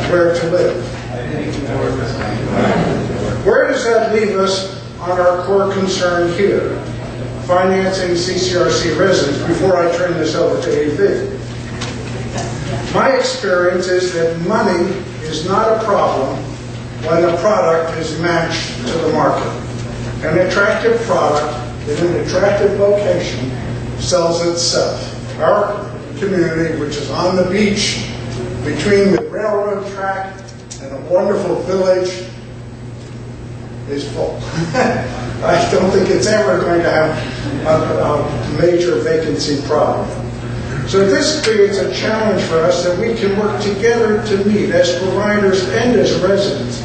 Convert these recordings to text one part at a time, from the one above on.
where to live. Where does that leave us on our core concern here? Financing CCRC residents, before I turn this over to AV. My experience is that money is not a problem when the product is matched to the market. An attractive product in an attractive location sells itself. Our community, which is on the beach between the railroad track and a wonderful village, is full. I don't think it's ever going to have a major vacancy problem. So this creates a challenge for us that we can work together to meet as providers and as residents.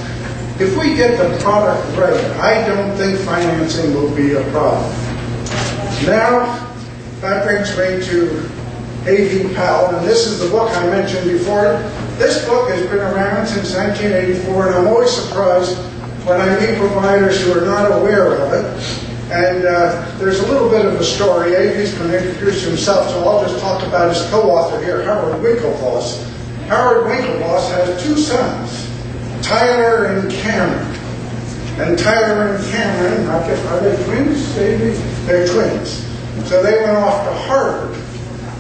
If we get the product right, I don't think financing will be a problem. Now, that brings me to A.V. Powell, and this is the book I mentioned before. This book has been around since 1984, and I'm always surprised when I meet providers who are not aware of it. And there's a little bit of a story. A.V.'s going to introduce himself, so I'll just talk about his co-author here, Howard Winklevoss. Howard Winklevoss has two sons, Tyler and Cameron. And Tyler and Cameron, are they twins, A.V.? They're twins. So they went off to Harvard,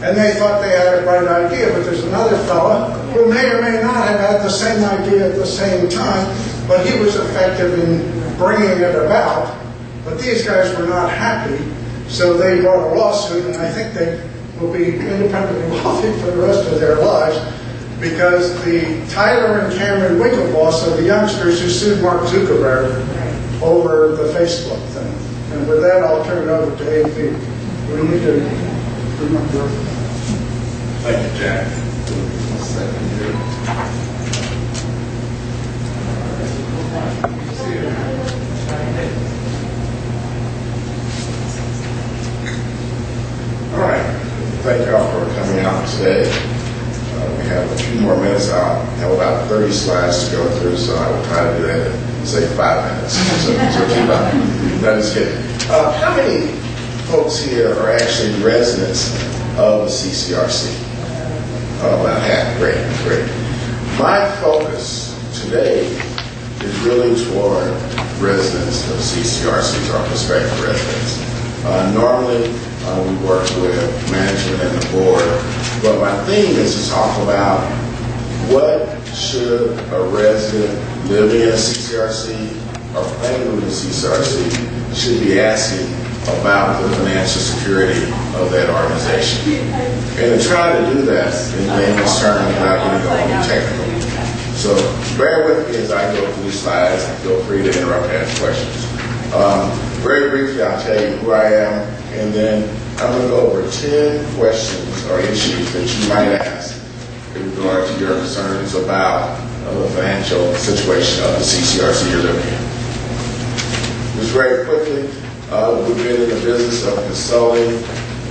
and they thought they had a bright idea, but there's another fella who may or may not have had the same idea at the same time, but he was effective in bringing it about. But these guys were not happy, so they brought a lawsuit, and I think they will be independently wealthy for the rest of their lives, because the Tyler and Cameron Winklevoss are the youngsters who sued Mark Zuckerberg over the Facebook thing. And with that, I'll turn it over to A.V. We need to bring up your... Thank you, Jack. All right. Thank you all for coming out today. We have a few more minutes. I have about 30 slides to go through, so I will try to do that in, say, 5 minutes. So keep up. That is good. How many folks here are actually residents of the CCRC? Oh, about half. Great, great. My focus today is really toward residents of CCRCs, or prospective residents. Normally, we work with management and the board, but my theme is to talk about what should a resident living in a CCRC or planning to live in a CCRC should be asking about the financial security of that organization. And to try to do that in layman's terms without getting overly technical. So bear with me as I go through the slides, and feel free to interrupt and ask questions. Very briefly, I'll tell you who I am, and then I'm going to go over 10 questions or issues that you might ask in regard to your concerns about the financial situation of the CCRC you're living in. Just very quickly, we've been in the business of consulting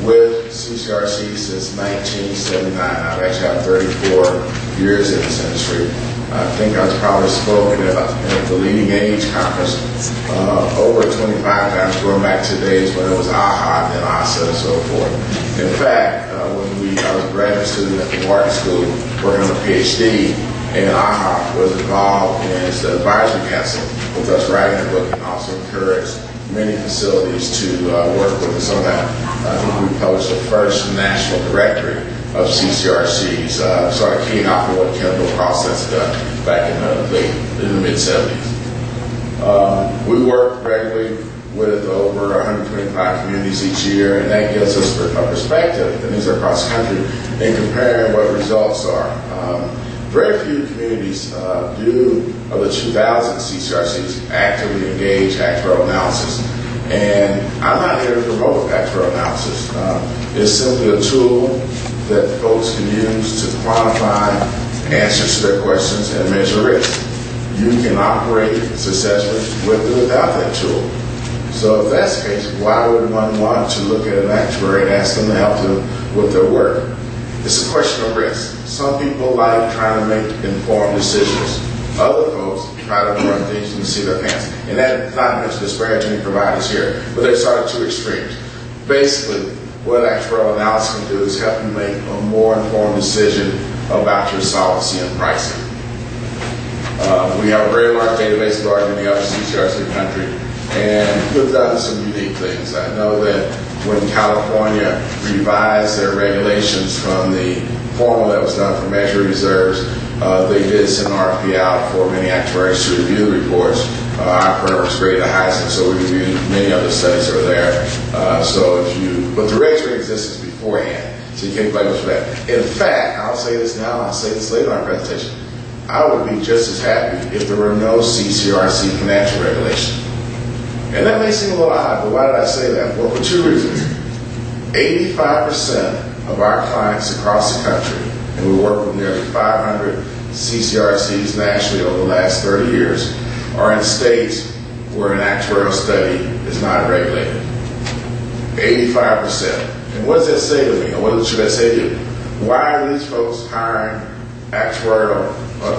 with CCRC since 1979. I've actually had 34 years in this industry. I think I was probably spoken at the Leading Age Conference over 25 times, going back to days when it was AHA and then ASA and so forth. In fact, when I was a graduate student at the Wharton School working on a PhD, and AHA was involved in its advisory council with us writing a book, and also encouraged many facilities to work with us on that. I think we published the first national directory of CCRCs, sort of keying off of what Kendall Process done back in the mid-70s. We work regularly with over 125 communities each year, and that gives us a perspective, and these are across the country, in comparing what results are. Very few communities of the 2,000 CCRCs actively engage actuarial analysis. And I'm not here to promote actuarial analysis. It's simply a tool that folks can use to quantify answers to their questions and measure risk. You can operate successfully with or without that tool. So if that's the case, why would one want to look at an actuary and ask them to help them with their work? It's a question of risk. Some people like trying to make informed decisions. Other folks try to run things and see their pants. And that's not meant to disparage any providers here, but there's sort of two extremes. Basically, what actuarial analysis can do is help you make a more informed decision about your solvency and pricing. We have a very large database, larger than the other CCRC in the country, and we've done some unique things. I know that when California revised their regulations from the formula that was done for measuring reserves, they did send an RFP out for many actuaries to review the reports. Our firm was graded the highest, and so we reviewed many other studies that were there. But the rates were in existence beforehand, so you can't blame us for that. In fact, I'll say this now, and I'll say this later in our presentation, I would be just as happy if there were no CCRC financial regulation. And that may seem a little odd, but why did I say that? Well, for two reasons. 85% of our clients across the country, and we work with nearly 500 CCRCs nationally over the last 30 years, are in states where an actuarial study is not regulated. 85%. And what does that say to me? Or what should that say to you? Why are these folks hiring actuarial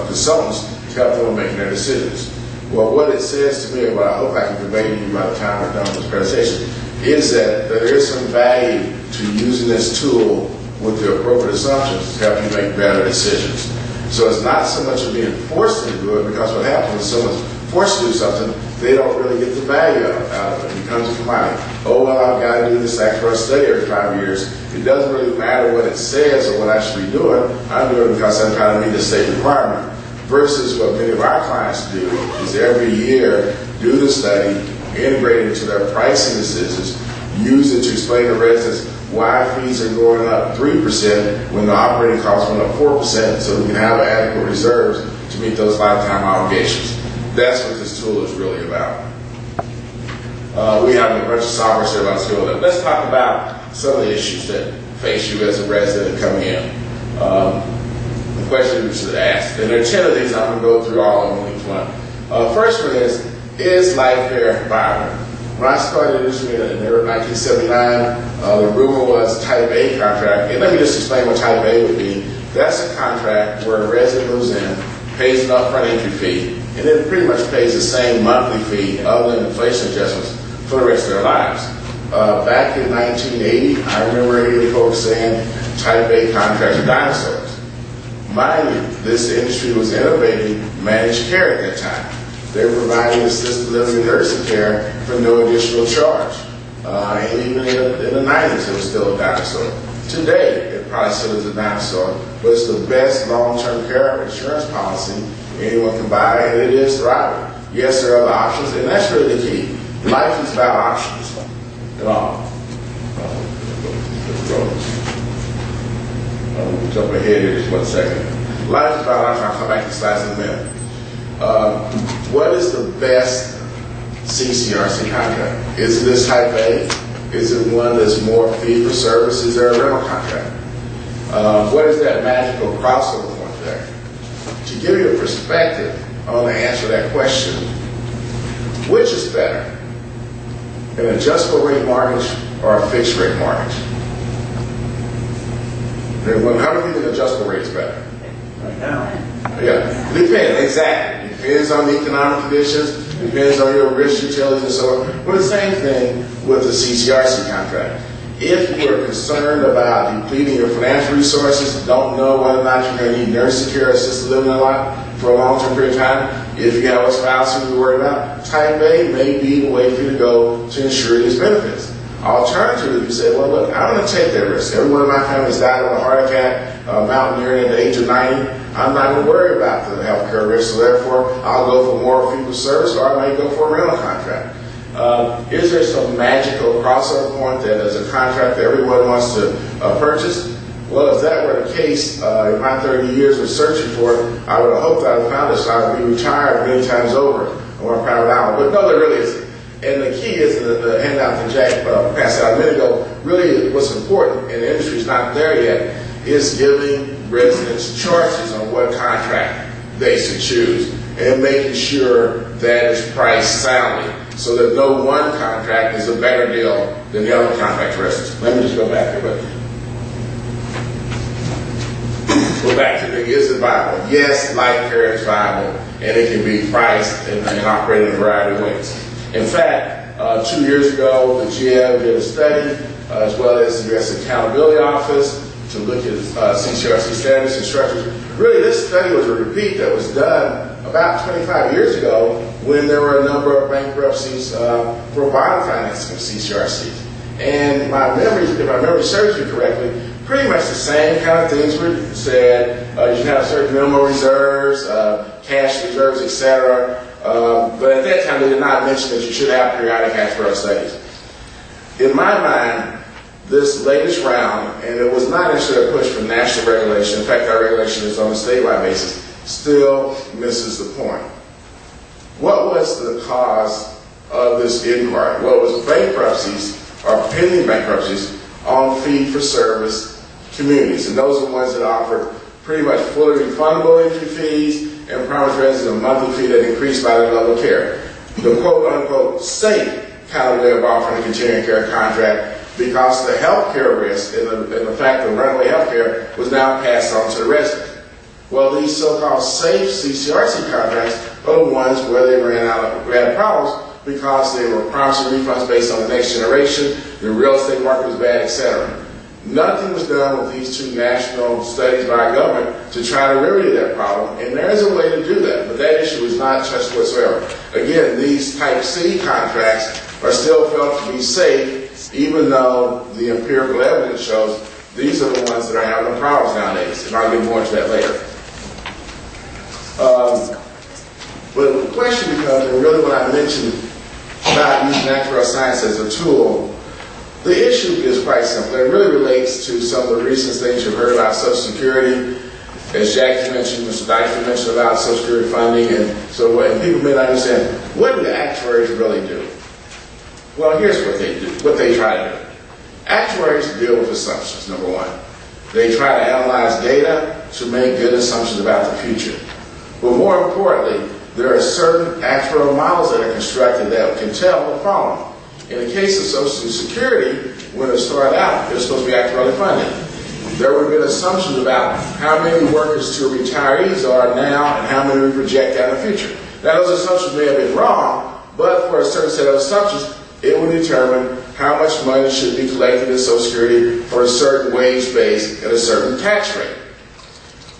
consultants to help them making their decisions? Well, what it says to me, and what I hope I can convey to you by the time we're done with this presentation, is that there is some value to using this tool with the appropriate assumptions to help you make better decisions. So it's not so much of being forced to do it, because what happens when someone's forced to do something, they don't really get the value out of it. It becomes a commodity. Oh, well, I've got to do this actuarial study every 5 years. It doesn't really matter what it says or what I should be doing. I'm doing it because I'm trying to meet the state requirement. Versus what many of our clients do is every year do the study, integrate it into their pricing decisions, use it to explain to residents why fees are going up 3% when the operating costs went up 4%, so we can have adequate reserves to meet those lifetime obligations. That's what this tool is really about. We have a bunch of software here about this tool. Let's talk about some of the issues that face you as a resident coming in. The question you should ask. And there are 10 of these. I'm going to go through all of them, each one. First one is life care viable? When I started this in 1979, the rumor was Type A contract. And let me just explain what Type A would be. That's a contract where a resident moves in, pays an upfront entry fee, and then pretty much pays the same monthly fee other than inflation adjustments for the rest of their lives. Back in 1980, I remember hearing folks saying Type A contracts are dinosaurs. Mind you, this industry was innovating managed care at that time. They were providing assisted living and nursing care for no additional charge. And even in the 90s, it was still a dinosaur. Today, it probably still is a dinosaur, but it's the best long-term care insurance policy anyone can buy, and it is thriving. Yes, there are other options, and that's really the key. Life is about options at all. I'll jump ahead here just 1 second. Life is about options. I'll come back to the slides in a minute. What is the best CCRC contract? Is it this Type A? Is it one that's more fee for service? Is there a rental contract? What is that magical crossover point there? To give you a perspective on the answer to that question, which is better, an adjustable rate mortgage or a fixed rate mortgage? How many think adjustable rate is better? Right now. Yeah, depends, exactly. Depends on the economic conditions, depends on your risk utilities and so on. But the same thing with the CCRC contract. If you are concerned about depleting your financial resources, don't know whether or not you're going to need nursing care or assisted living a lot for a long-term period of time, if you have a spouse who you're worried about, Type A may be the way for you to go to ensure these benefits. Alternatively, you say, well, look, I'm going to take that risk. Everyone in my family has died of a heart attack, mountaineering at the age of 90. I'm not going to worry about the health care risk, so therefore I'll go for more fee-for-service, or I may go for a rental contract. Is there some magical crossover point that is a contract that everyone wants to purchase? Well, if that were the case, in my 30 years of searching for it, I would have hoped that I would have found it, so I would be retired many times over on a private island. But no, there really isn't. And the key is the handout that Jack passed out a minute ago, really what's important, and the industry is not there yet, is giving residents choices on what contract they should choose and making sure that it's priced soundly so that no one contract is a better deal than the other contract for residents. Let me just go back here. Go back to the is it viable? Yes, life care is viable, and it can be priced and operated in a variety of ways. In fact, 2 years ago, the GM did a study, as well as the U.S. Accountability Office, to look at CCRC standards and structures. Really, this study was a repeat that was done about 25 years ago when there were a number of bankruptcies for bond financing of CCRCs. And if my memory serves me correctly, pretty much the same kind of things were said. You should have certain minimum reserves, cash reserves, etc. But at that time, they did not mention that you should have periodic actuarial studies. In my mind, this latest round, and it was not necessarily a push for national regulation, in fact, our regulation is on a statewide basis, still misses the point. What was the cause of this inquiry? Well, it was bankruptcies, or pending bankruptcies, on fee-for-service communities. And those are the ones that offered pretty much fully refundable entry fees and promised residents a monthly fee that increased by their level of care. The quote-unquote safe kind of way of offering a continuing care contract, because the health care risk and the fact that runaway health care was now passed on to the resident. Well, these so-called safe CCRC contracts are the ones where they ran problems because they were promising refunds based on the next generation, the real estate market was bad, etc. Nothing was done with these two national studies by our government to try to remedy that problem, and there is a way to do that, but that issue was not touched whatsoever. Again, these Type C contracts are still felt to be safe, even though the empirical evidence shows these are the ones that are having the problems nowadays, and I'll get more into that later. But the question becomes, and really when I mentioned about using actuarial science as a tool, the issue is quite simple. It really relates to some of the recent things you've heard about Social Security. As Jackie mentioned, Mr. Dykstra mentioned about Social Security funding, and so and people may not understand, what do the actuaries really do? Well, here's what they do, what they try to do. Actuaries deal with assumptions, number one. They try to analyze data to make good assumptions about the future. But more importantly, there are certain actuarial models that are constructed that can tell the following. In the case of Social Security, when it started out, it was supposed to be actuarially funded. There would have been assumptions about how many workers to retirees are now and how many we project out in the future. Now, those assumptions may have been wrong, but for a certain set of assumptions, it would determine how much money should be collected in Social Security for a certain wage base at a certain tax rate.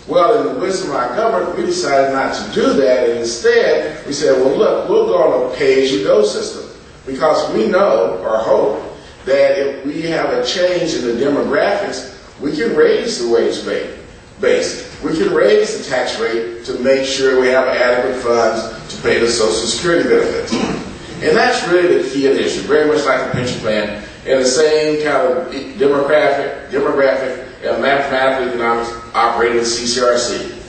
Well, in the wisdom of our government, we decided not to do that, and instead, we said, well, look, we'll go on a pay-as-you-go system, because we know, or hope, that if we have a change in the demographics, we can raise the wage base. We can raise the tax rate to make sure we have adequate funds to pay the Social Security benefits. And that's really the key of the issue, very much like a pension plan, and the same kind of demographic and mathematical economics operating in CCRC.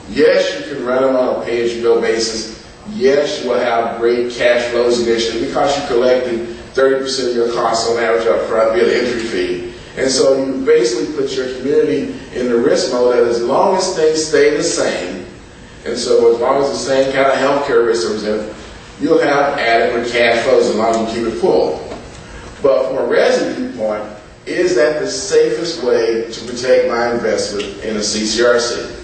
Yes, you can run them on a pay-as-you-go basis. Yes, you will have great cash flows initially because you collected 30% of your costs on average up front via the entry fee. And so you basically put your community in the risk mode that as long as things stay the same, and so as long as the same kind of health care risk is in, you'll have adequate cash flows as long as you keep it full. But from a resident viewpoint, is that the safest way to protect my investment in a CCRC?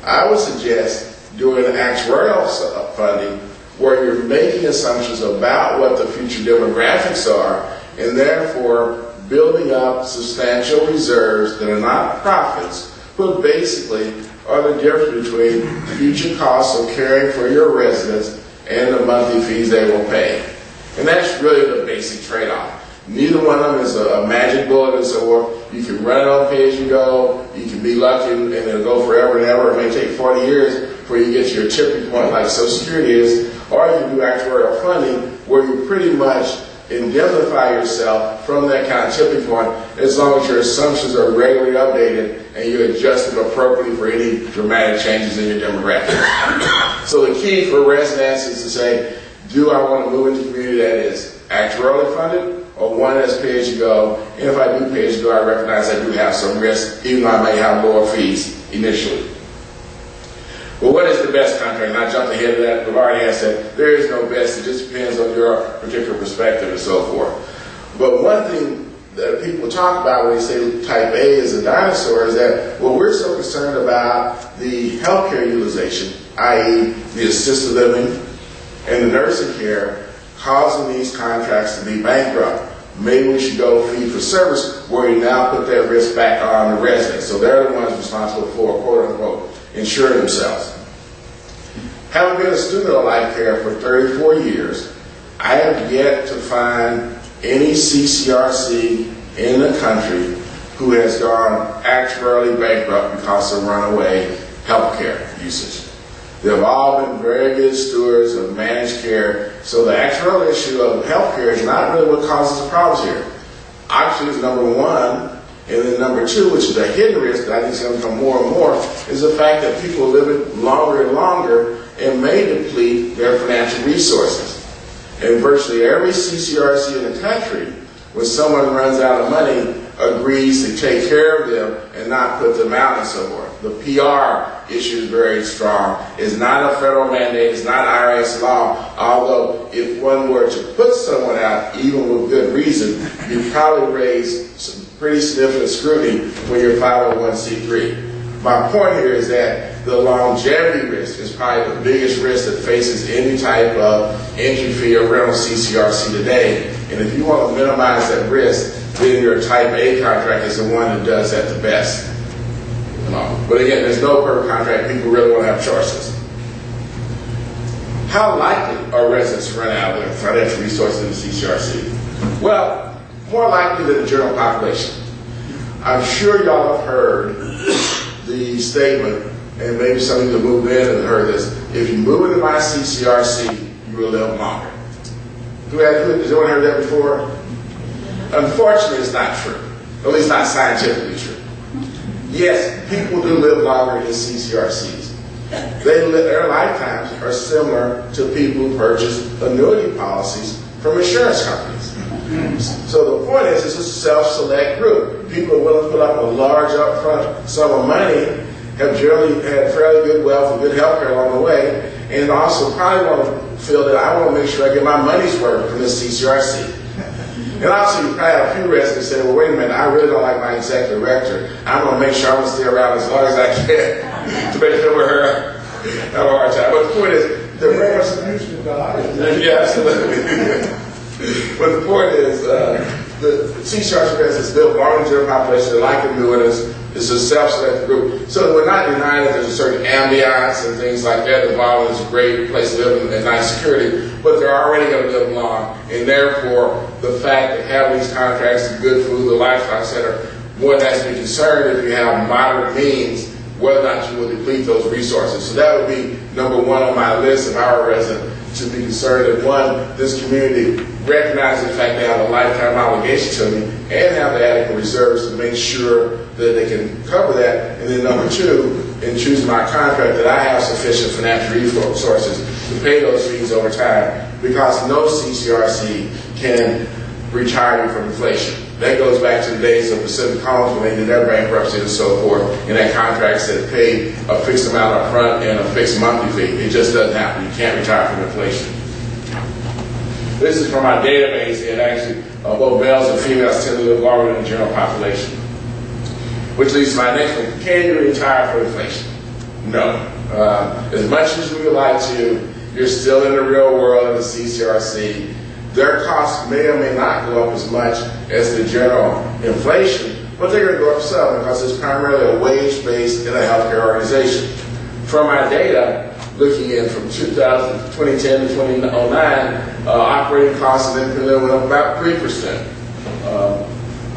I would suggest doing actuarial funding where you're making assumptions about what the future demographics are and therefore building up substantial reserves that are not profits, but basically are the difference between future costs of caring for your residents and the monthly fees they will pay. And that's really the basic trade-off. Neither one of them is a magic bullet and so forth. You can run it on pay-as-you-go, you can be lucky and it'll go forever and ever. It may take 40 years before you get to your tipping point like Social Security is, or you can do actuarial funding where you pretty much indemnify yourself from that kind of tipping point as long as your assumptions are regularly updated and you adjust them appropriately for any dramatic changes in your demographics. So the key for residents is to say, do I want to move into a community that is actuarially funded or one that's pay-as-you-go? And if I do pay-as-you-go, I recognize I do have some risk, even though I may have lower fees initially. Well, what is the best contract? And I jumped ahead of that. We've already asked that. There is no best. It just depends on your particular perspective and so forth. But one thing that people talk about when they say type A is a dinosaur is that, well, we're so concerned about the healthcare utilization, i.e. the assisted living and the nursing care, causing these contracts to be bankrupt. Maybe we should go fee for service where we now put that risk back on the residents. So they're the ones responsible for, quote unquote, insuring themselves. Having been a student of life care for 34 years, I have yet to find any CCRC in the country who has gone actuarially bankrupt because of runaway health care usage. They've all been very good stewards of managed care, so the actuarial issue of health care is not really what causes the problems here. Actually, it's number one, and then number two, which is a hidden risk that I think is going to become more and more, is the fact that people are living longer and longer and may deplete their financial resources. And virtually every CCRC in the country, when someone runs out of money, agrees to take care of them and not put them out and so forth. The PR issue is very strong. It's not a federal mandate. It's not IRS law. Although if one were to put someone out, even with good reason, you'd probably raise some pretty significant scrutiny when you're 501c3. My point here is that the longevity risk is probably the biggest risk that faces any type of entry fee or rental CCRC today. And if you want to minimize that risk, then your type A contract is the one that does that the best. But again, there's no perfect contract. People really want to have choices. How likely are residents to run out of their financial resources in the CCRC? Well, more likely than the general population. I'm sure y'all have heard the statement, and maybe some of you have moved in and heard this: if you move into my CCRC, you will live longer. Has anyone heard that before? Unfortunately, it's not true. At least not scientifically true. Yes, people do live longer in CCRCs. Their lifetimes are similar to people who purchase annuity policies from insurance companies. So the point is, it's a self-select group. People are willing to put up a large upfront sum of money, have generally had fairly good wealth and good health care along the way, and also probably want to feel that I want to make sure I get my money's worth from this CCRC. And also, you probably have a few residents say, well, wait a minute, I really don't like my executive director. I'm going to make sure I'm going to stay around as long as I can to make sure we're here. Have a hard time. But the point is, yeah, absolutely. But the point is, the CCRC residents live longer than the general population. They like annuitants. It's a self-selected group. So we're not denying that there's a certain ambiance and things like that involved. It's a great place to live and nice security, but they're already going to live long. And therefore, the fact that having these contracts, the good food, the lifestyle center, one has to be concerned if you have moderate means, whether or not you will deplete those resources. So that would be number one on my list if I were a resident, to be concerned that, one, this community recognizes the fact they have a lifetime obligation to me and have the adequate reserves to make sure that they can cover that. And then number two, in choosing my contract, that I have sufficient financial resources to pay those fees over time, because no CCRC can retire you from inflation. That goes back to the days of Pacific Columns when they did their bankruptcy and so forth, and that contracts that pay a fixed amount up front and a fixed monthly fee. It just doesn't happen. You can't retire from inflation. This is from my database, and actually both males and females tend to live longer than the general population. Which leads to my next one. Can you retire from inflation? No. As much as we would like to, you're still in the real world of the CCRC. Their costs may or may not go up as much as the general inflation, but they're going to go up some because it's primarily a wage-based in a healthcare organization. From my data, looking in from 2010 to 2009, operating costs of independent living went up about 3%.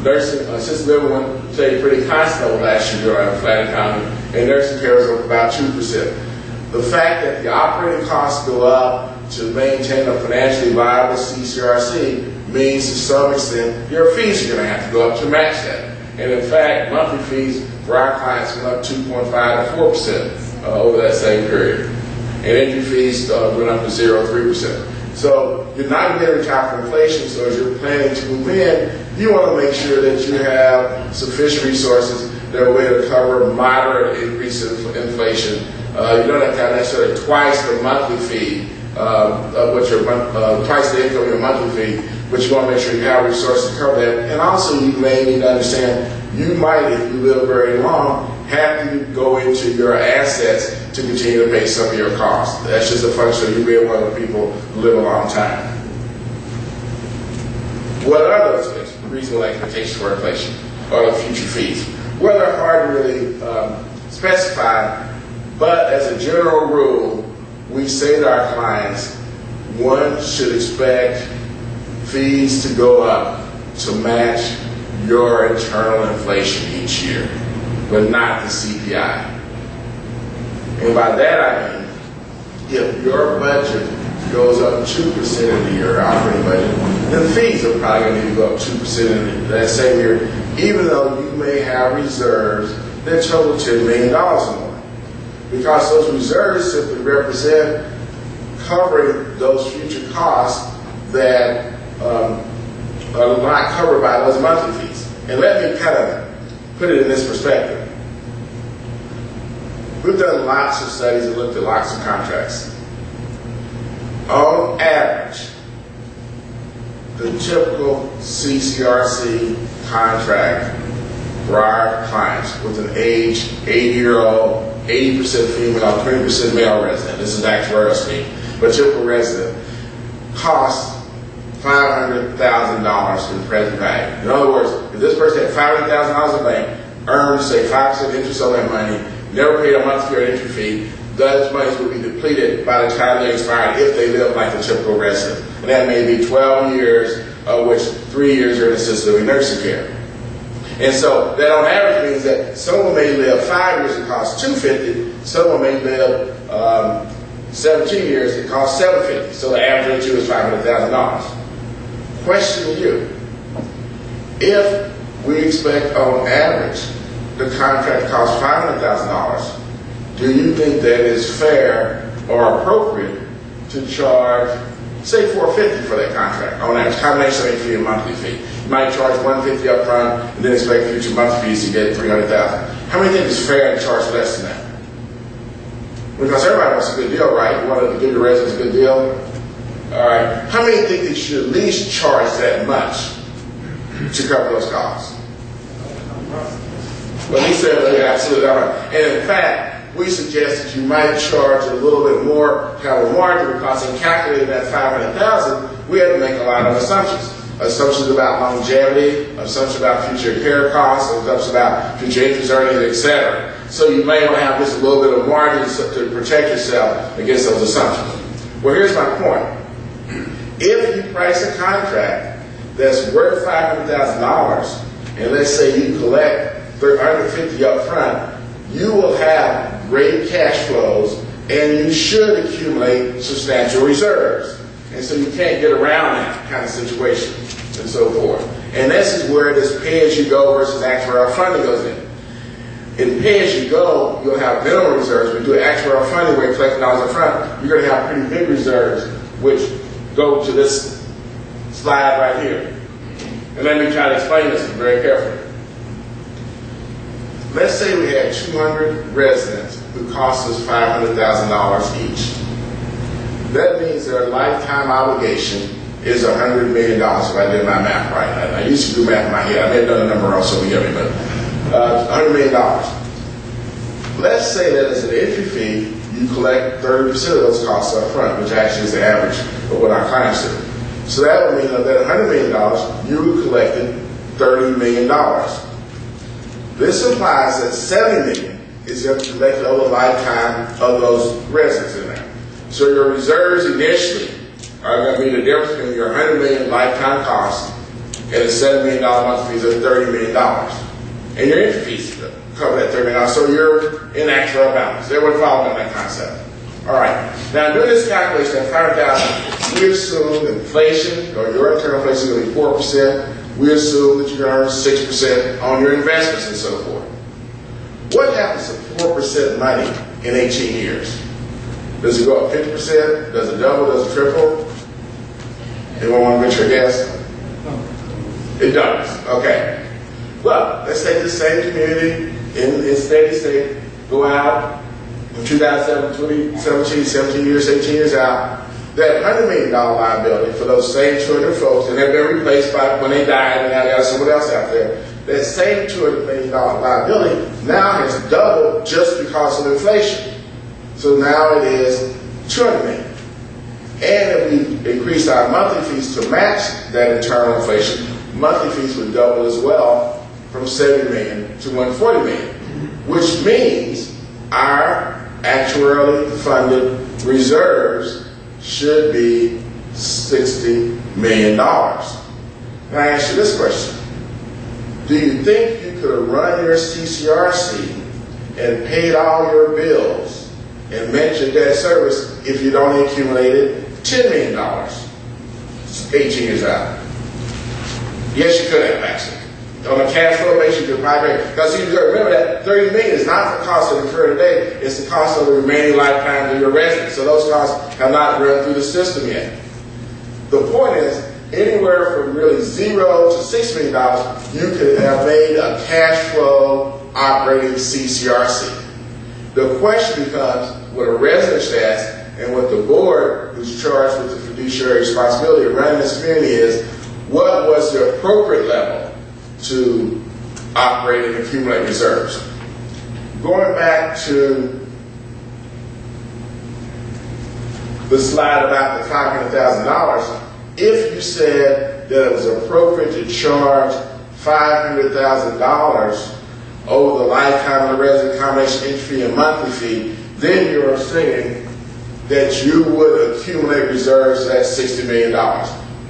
Nursing, assisted living went stayed pretty constant over last year during a flat economy, and nursing care was up about 2%. The fact that the operating costs go up to maintain a financially viable CCRC means to some extent your fees are going to have to go up to match that. And in fact, monthly fees for our clients went up 2.5 to 4% over that same period. And entry fees went up to 0 to 3%. So you're not going to retire from inflation, so as you're planning to move in, you want to make sure that you have sufficient resources that are able to cover moderate increase in inflation. You don't have to have necessarily twice the monthly fee of what your twice the income of your monthly fee, but you want to make sure you have resources to cover that. And also, you may need to understand you might, if you live very long, have to go into your assets to continue to pay some of your costs. That's just a function of you being one of the people who live a long time. What are those reasonable expectations for inflation or the future fees? Well, they're hard to really specify, but as a general rule, we say to our clients, one should expect fees to go up to match your internal inflation each year, but not the CPI. And by that I mean, if your budget goes up 2% in the year, operating budget, then fees are probably going to need to go up 2% in that same year, even though you may have reserves that total $10 million or more. Because those reserves simply represent covering those future costs that are not covered by those monthly fees. And let me kind of put it in this perspective. We've done lots of studies and looked at lots of contracts. On average, the typical CCRC contract for our clients with an age 80-year-old, 80% female, 20% male resident, this is actuarial speak, but typical resident, costs $500,000 in present value. In other words, if this person had $500,000 in the bank, earned, say, 5% interest on that money, never paid a monthly or entry fee, those monies would be depleted by the time they expired if they live like the typical resident. And that may be 12 years, of which 3 years are in assisted nursing care. And so that on average means that someone may live 5 years, it costs $250, someone may live 17 years, it costs $750. So the average of the two is $500,000. Question to you: if we expect on average the contract costs $500,000, do you think that is fair or appropriate to charge, say, $450 for that contract on average, combination of entry fee and monthly fee? You might charge $150 up front and then expect future monthly fees to get $300,000. How many think it's fair to charge less than that? Because everybody wants a good deal, right? You want to give your residents a good deal. All right. How many think they should at least charge that much to cover those costs? Well, he said absolutely all right. And in fact, we suggest that you might charge a little bit more, have a margin, because in calculating that $500,000, we had to make a lot of assumptions. Assumptions about longevity, assumptions about future care costs, assumptions about future interest earnings, etc. So you may want to have just a little bit of margin to protect yourself against those assumptions. Well, here's my point. If you price a contract that's worth $500,000, and let's say you collect $150 up front, you will have great cash flows, and you should accumulate substantial reserves. And so you can't get around that kind of situation, and so forth. And this is where this pay-as-you-go versus actuarial funding goes in. In pay-as-you-go, you'll have minimum reserves. When you do actuarial funding where you're collecting dollars up front, you're going to have pretty big reserves, which go to this slide right here. And let me try to explain this very carefully. Let's say we had 200 residents who cost us $500,000 each. That means their lifetime obligation is $100 million, if I did my math right. I used to do math in my head. I may have done the number wrong, so forgive me, but $100 million. Let's say that as an entry fee, you collect 30% of those costs up front, which actually is the average of what our clients do. So that would mean that $100 million, you collected $30 million. This implies that $70 million is going to be collected over the lifetime of those residents in there. So your reserves initially are going to be the difference between your $100 million lifetime cost and the $7 million monthly fees of $30 million. And your entry fees cover that $30 million. So you're in actuarial balance. Everyone following that concept? All right. Now, doing this calculation at $500,000, we assume inflation, or your internal inflation, is going to be 4%. We assume that you're going to earn 6% on your investments and so forth. What happens to 4% money in 18 years? Does it go up 50%? Does it double? Does it triple? Anyone want to venture a guess? It does. Okay. Well, let's take the same community in steady state, go out in 2017, 17 years, 18 years out. That $100 million liability for those same 200 folks, and they've been replaced by when they died, and now they got someone else out there. That same $200 million liability now has doubled just because of inflation. So now it is $200 million. And if we increase our monthly fees to match that internal inflation, monthly fees would double as well from $70 million to $140 million, which means our actuarially funded reserves should be $60 million. Now I ask you this question. Do you think you could have run your CCRC and paid all your bills and met your debt service if you'd only accumulated $10 million 18 years out? Yes, you could have, actually. On a cash flow basis, you could probably, because you got to remember that $30 million is not the cost of incurred today, it's the cost of the remaining lifetime of your residence. So those costs have not run through the system yet. The point is, anywhere from really $0 to $6 million, you could have made a cash flow operating CCRC. The question becomes, what a resident status and what the board who's charged with the fiduciary responsibility of running this community is, what was the appropriate level to operate and accumulate reserves? Going back to the slide about the $500,000, if you said that it was appropriate to charge $500,000 over the lifetime of the resident combination entry fee and monthly fee, then you're saying that you would accumulate reserves at $60 million.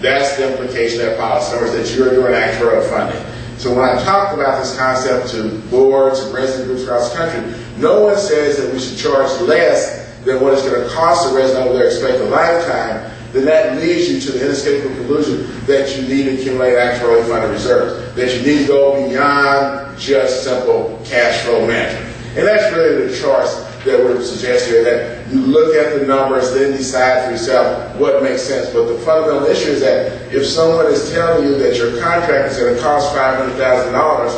That's the implication of that policy. In other words, that you're doing actuarial funding. So when I talked about this concept to boards and resident groups across the country, no one says that we should charge less than what it's going to cost a resident over their expected lifetime. Then that leads you to the inescapable conclusion that you need to accumulate actuarially funded reserves, that you need to go beyond just simple cash flow management. And that's really the charts that we're suggesting here, that you look at the numbers, then decide for yourself what makes sense. But the fundamental issue is that if someone is telling you that your contract is going to cost $500,000,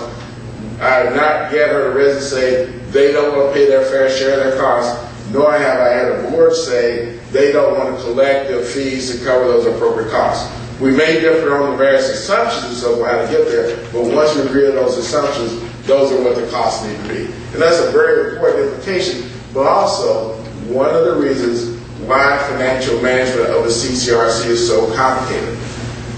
I have not yet heard a resident say they don't want to pay their fair share of their costs, nor have I had a board say they don't want to collect their fees to cover those appropriate costs. We may differ on the various assumptions and so forth how to get there, but once we agree on those assumptions, those are what the costs need to be. And that's a very important implication, but also one of the reasons why financial management of the CCRC is so complicated.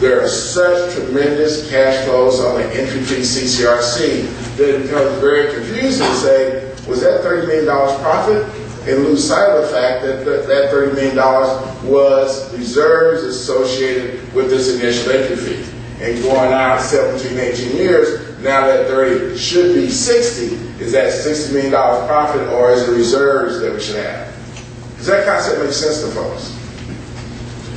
There are such tremendous cash flows on the entry fee CCRC that it becomes very confusing to say, was that $30 million profit? And lose sight of the fact that that $30 million was reserves associated with this initial entry fee. And going out 17, 18 years, now that 30 should be 60. Is that $60 million profit, or is it reserves that we should have? Does that concept make sense to folks?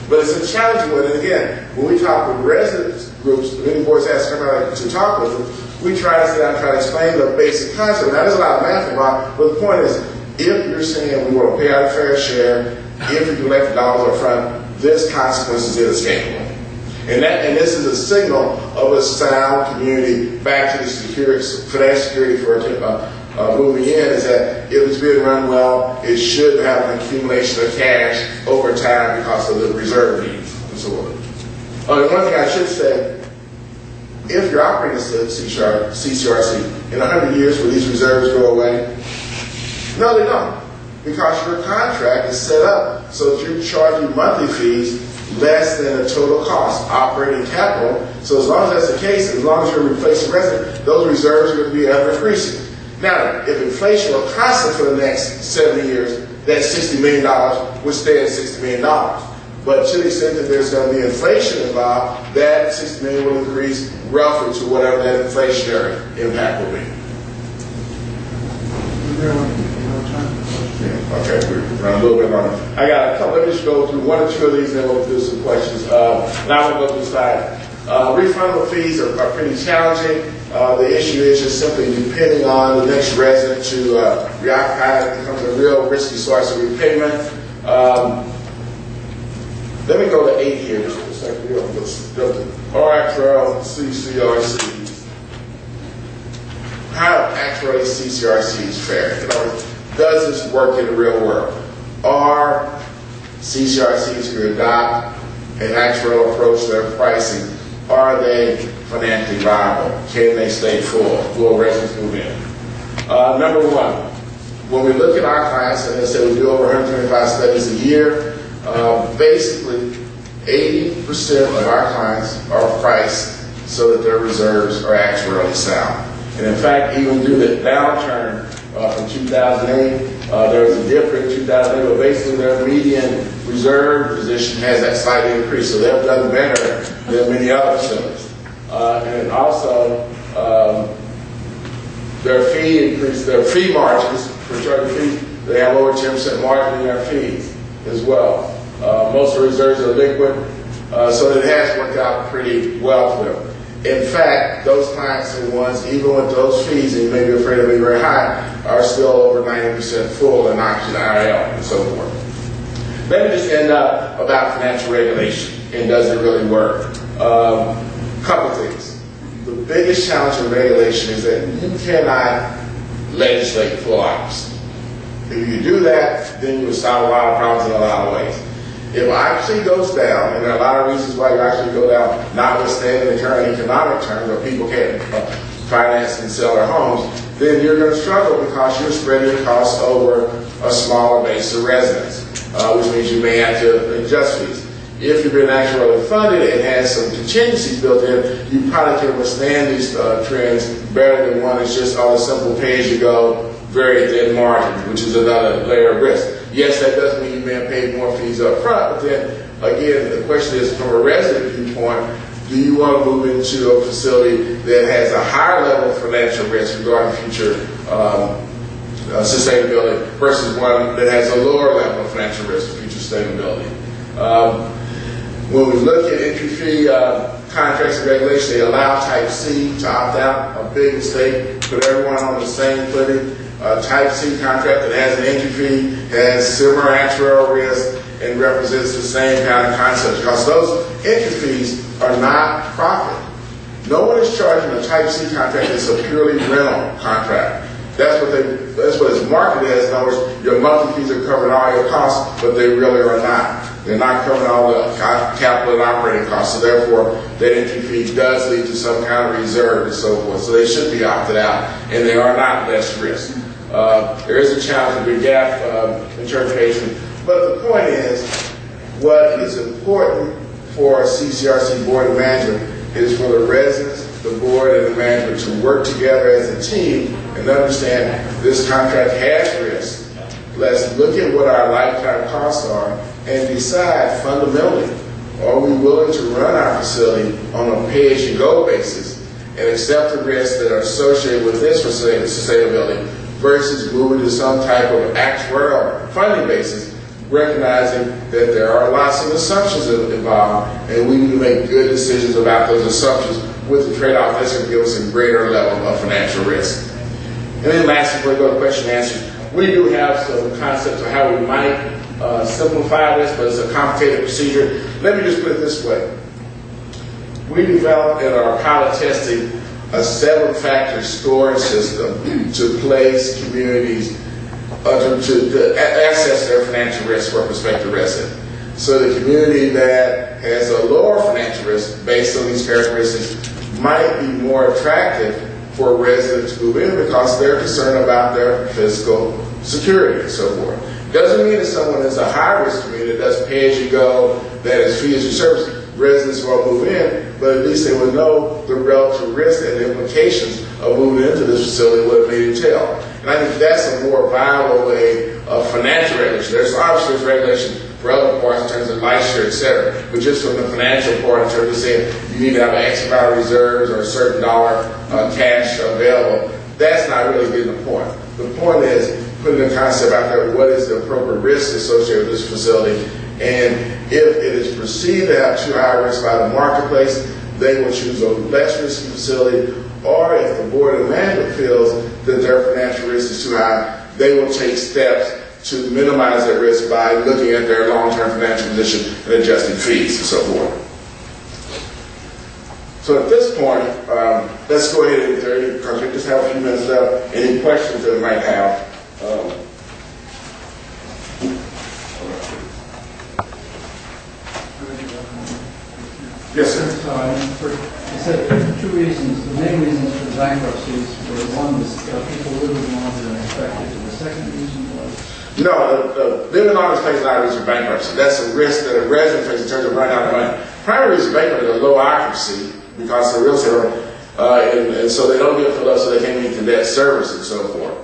But it's a challenging one. And again, when we talk with residents groups, many boards ask come out to talk with them, we try to sit down and try to explain the basic concept. Now, there's a lot of math involved, but the point is, if you're saying we want to pay out a fair share, if you collect the dollars up front, this consequence is inescapable. And this is a signal of a sound community back to the security, financial security for moving in, is that if it's being run well, it should have an accumulation of cash over time because of the reserve needs and so on. And one thing I should say, if you're operating a CCRC, in 100 years will these reserves go away? No, they don't, because your contract is set up so that you're charging monthly fees less than the total cost, operating capital. So as long as that's the case, as long as you're replacing resident, those reserves are going to be ever increasing. Now, if inflation were constant for the next 70 years, that $60 million would stay at $60 million. But to the extent that there's going to be inflation involved, that $60 million will increase roughly to whatever that inflationary impact will be. Okay, we're running a little bit longer. I got a couple. Let me just go through one or two of these, and then we'll do some questions. And I will go through the slide. Refundable fees are pretty challenging. The issue is just simply depending on the next resident to reoccupy. It becomes a real risky source of repayment. Let me go to 8 here just for a second. Let's go to actuarial CCRCs. How actuarial CCRCs fare? In other words, does this work in the real world? Are CCRCs who adopt an actuarial approach to their pricing, are they financially viable? Can they stay full? Will residents move in? Number one, when we look at our clients, and they say we do over 125 studies a year, basically 80% of our clients are priced so that their reserves are actuarially sound. And in fact, even through the downturn from 2008, There was a dip in 2008, but basically their median reserve position has that slightly increased, so they've done better than many other facilities. And also, their fee increase, their fee margins for charging fees, they have over 10% margin in their fees as well. Most of the reserves are liquid, so it has worked out pretty well for them. In fact, those clients are the ones, even with those fees, and you may be afraid of being very high, are still over 90% full and oxygen IRL and so forth. Let me just end up about financial regulation and does it really work? Couple things. The biggest challenge in regulation is that you cannot legislate full opposite. If you do that, then you will solve a lot of problems in a lot of ways. If occupancy goes down, and there are a lot of reasons why you actually go down, notwithstanding the current economic terms where people can't finance and sell their homes, then you're going to struggle because you're spreading the costs over a smaller base of residents, which means you may have to adjust fees. If you've been actuarially funded and has some contingencies built in, you probably can withstand these trends better than one that's just on a simple pay-as-you-go, very thin margin, which is another layer of risk. Yes, that does mean you may have paid more fees up front, but then, again, the question is, from a resident viewpoint, do you want to move into a facility that has a higher level of financial risk regarding future sustainability versus one that has a lower level of financial risk for future sustainability? When we look at entry fee contracts and regulations, they allow Type C to opt out. A big mistake, put everyone on the same footing. Type C contract that has an entry fee, has similar actuarial risk, and represents the same kind of concepts. Because those entry fees are not profit. No one is charging a Type C contract that's a purely rental contract. That's what it's marketed as. In other words, your monthly fees are covering all your costs, but they really are not. They're not covering all the capital and operating costs, so therefore that entry fee does lead to some kind of reserve and so forth. So they should be opted out, and they are not less risk. There is a challenge with gap interpretation, but the point is, what is important for a CCRC board of management is for the residents, the board, and the management to work together as a team and understand this contract has risk. Let's look at what our lifetime costs are and decide fundamentally, are we willing to run our facility on a pay-as-you-go basis and accept the risks that are associated with this sustainability versus moving to some type of actuarial funding basis, recognizing that there are lots of assumptions involved and we need to make good decisions about those assumptions with the trade-off that's going to give us a greater level of financial risk. And then lastly, before we go to question and answer, we do have some concepts of how we might simplify this, but it's a complicated procedure. Let me just put it this way. We developed in our pilot testing a 7-factor scoring system to place communities, to assess their financial risk for a prospective resident. So the community that has a lower financial risk based on these characteristics might be more attractive for residents to move in because they're concerned about their fiscal security and so forth. Doesn't mean that someone is a high-risk community that does pay-as-you-go, that is fee-as-you-service, residents will move in, but at least they would know the relative risk and the implications of moving into this facility, what it may entail. And I think that's a more viable way of financial regulation. There's obviously regulation for other parts in terms of licensure, et cetera, but just from the financial part in terms of saying you need to have an X amount of reserves or a certain dollar cash available, that's not really getting the point. The point is putting the concept out there, what is the appropriate risk associated with this facility, and if it is perceived to have too high risk by the marketplace, they will choose a less risky facility, or if the board of management feels that their financial risk is too high, they will take steps to minimize that risk by looking at their long-term financial position and adjusting fees and so forth. So at this point, let's go ahead and 30, because we just have a few minutes left. Any questions that we might have? Yes, sir. You said there were 2 reasons. The main reasons for the bankruptcies were, one was people living longer than expected, and the second reason was? No, living longer is not a reason for bankruptcy. That's a risk that a resident faces in terms of running out of money. Primary reason for bankruptcy is a low occupancy because of real estate, and so they don't get filled up, so they can't meet the debt service and so forth.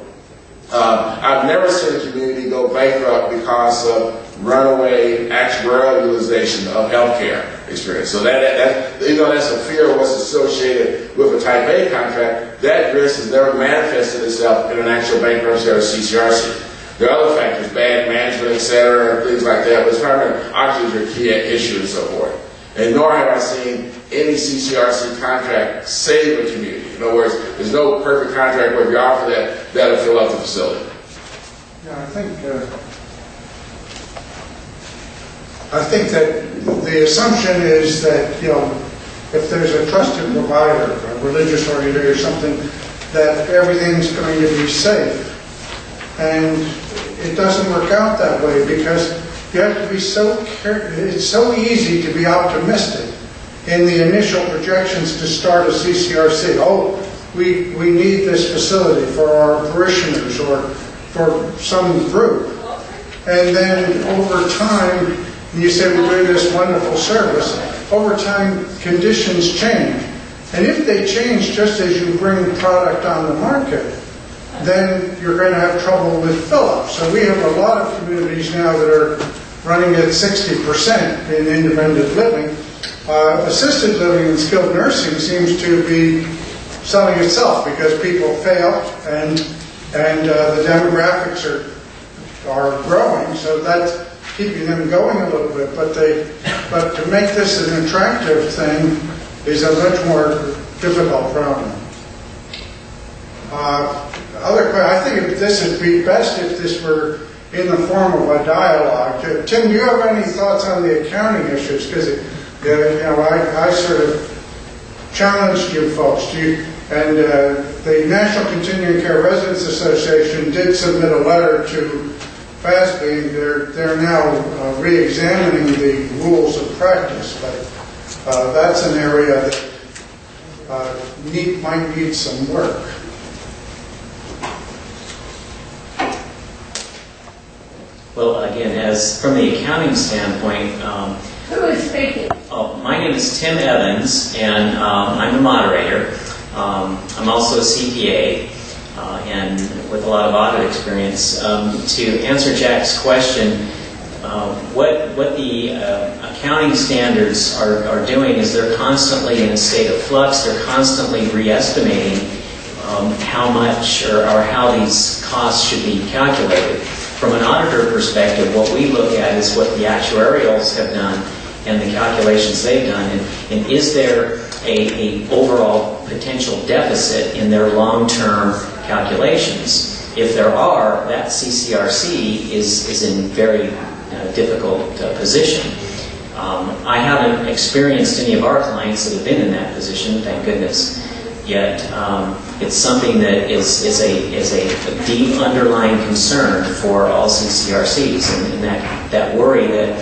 I've never seen a community go bankrupt because of runaway actuarial utilization of healthcare experience. So that you know, that's a fear of what's associated with a Type A contract. That risk has never manifested itself in an actual bankruptcy or a CCRC. There are other factors, bad management, et cetera, things like that, but it's primarily occupancy are key issue and so forth. And nor have I seen any CCRC contract save a community. In other words, there's no perfect contract where if you offer that, that'll fill up the facility. Yeah, I think that the assumption is that, you know, if there's a trusted provider, a religious organization or something, that everything's going to be safe. And it doesn't work out that way, because you have to be so careful. It's so easy to be optimistic in the initial projections to start a CCRC. Oh, we need this facility for our parishioners or for some group. And then over time, you say we're doing this wonderful service. Over time, conditions change. And if they change just as you bring product on the market, then you're going to have trouble with fill-up. So we have a lot of communities now that are running at 60% in independent living. Assisted living and skilled nursing seems to be selling itself because people fail and the demographics are growing, so that's keeping them going a little bit. But to make this an attractive thing is a much more difficult problem. I think this would be best if this were in the form of a dialogue. Tim, do you have any thoughts on the accounting issues? Because I sort of challenged you folks. The National Continuing Care Residents Association did submit a letter to FASB. They're now re-examining the rules of practice, but that's an area that might need some work. Well, again, as from the accounting standpoint, who is speaking? My name is Tim Evans, and I'm the moderator. I'm also a CPA, and with a lot of audit experience. To answer Jack's question, what the accounting standards are doing is they're constantly in a state of flux. They're constantly re-estimating how much or how these costs should be calculated. From an auditor perspective, what we look at is what the actuarials have done and the calculations they've done, and is there a overall potential deficit in their long-term calculations? If there are, that CCRC is in very difficult position. I haven't experienced any of our clients that have been in that position, thank goodness. Yet it's something that is a deep underlying concern for all CCRCs, and that worry that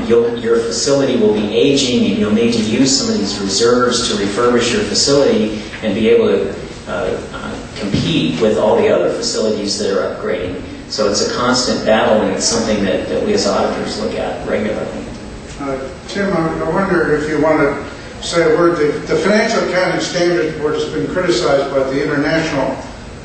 your facility will be aging and you'll need to use some of these reserves to refurbish your facility and be able to compete with all the other facilities that are upgrading. So it's a constant battle, and it's something that we as auditors look at regularly. Tim, I wonder if you want to say a word. The Financial Accounting Standards Board has been criticized by the international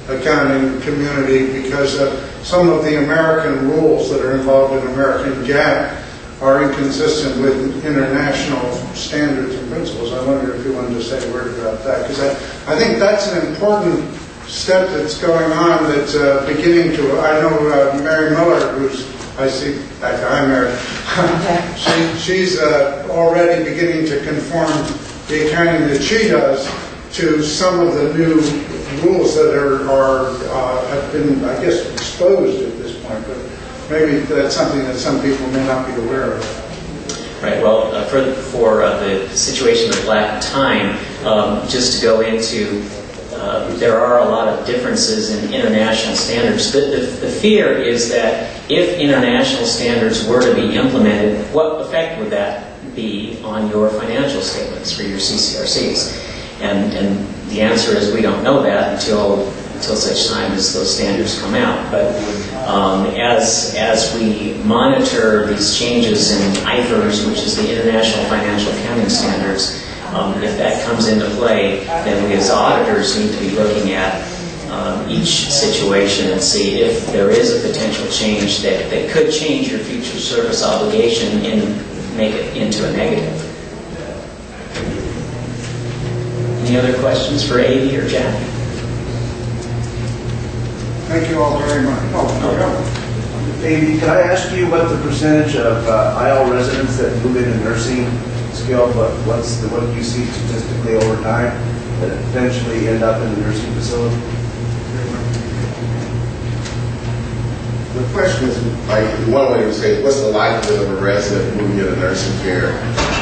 accounting community because some of the American rules that are involved in American GAAP are inconsistent with international standards and principles. I wonder if you wanted to say a word about that, because I think that's an important step that's going on that's beginning to, I know Mary Miller, who's, I see, hi Mary, she's already beginning to conform the accounting that she does to some of the new rules that have been, I guess, exposed at this point. But maybe that's something that some people may not be aware of. Right. Well, for the situation of lack of time, just to go into, there are a lot of differences in international standards. The fear is that if international standards were to be implemented, what effect would that be on your financial statements for your CCRCs? And the answer is we don't know that until such time as those standards come out. But as we monitor these changes in IFRS, which is the International Financial Accounting Standards, if that comes into play, then we as auditors need to be looking at each situation and see if there is a potential change that could change your future service obligation and make it into a negative. Any other questions for Amy or Jack? Thank you all very much. Amy, can I ask you what the percentage of IL residents that move into nursing skill, what do you see statistically over time that eventually end up in the nursing facility? The question is, like, one way to say, what's the likelihood of a resident moving into nursing care?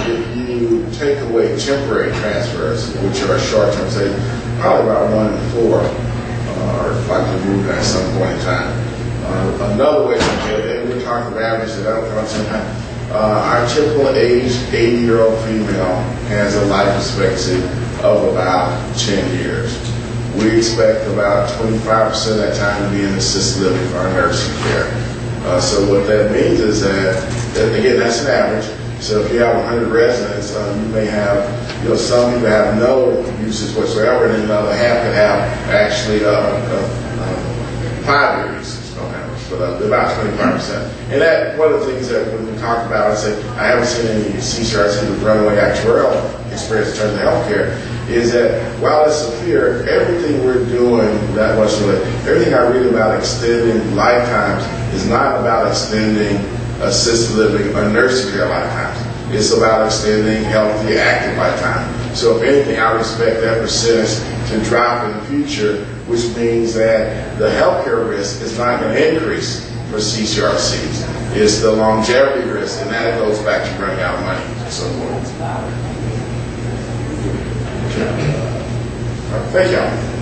If you take away temporary transfers, which are short-term, say, probably about 1 in 4 are likely moving at some point in time. Another way to look at it, and we're talking about averages, I don't know, our typical age 80-year-old female has a life expectancy of about 10 years. We expect about 25% of that time to be in assisted living for our nursing care. So what that means is that, again, that's an average. So if you have 100 residents, you may have, some people have no uses whatsoever, and then another half could have actually 5-year uses. So about 25%. And that, one of the things that when we talk about, I say, I haven't seen any CCRC with runaway actuarial experience in terms of healthcare, is that while it's a fear, everything we're doing, everything I read about extending lifetimes is not about extending assisted living or nursing care lifetimes. It's about extending healthy, active lifetime. So if anything, I would expect that percentage to drop in the future, which means that the healthcare risk is not going to increase for CCRCs. It's the longevity risk, and that goes back to running out of money and so forth. Thank you.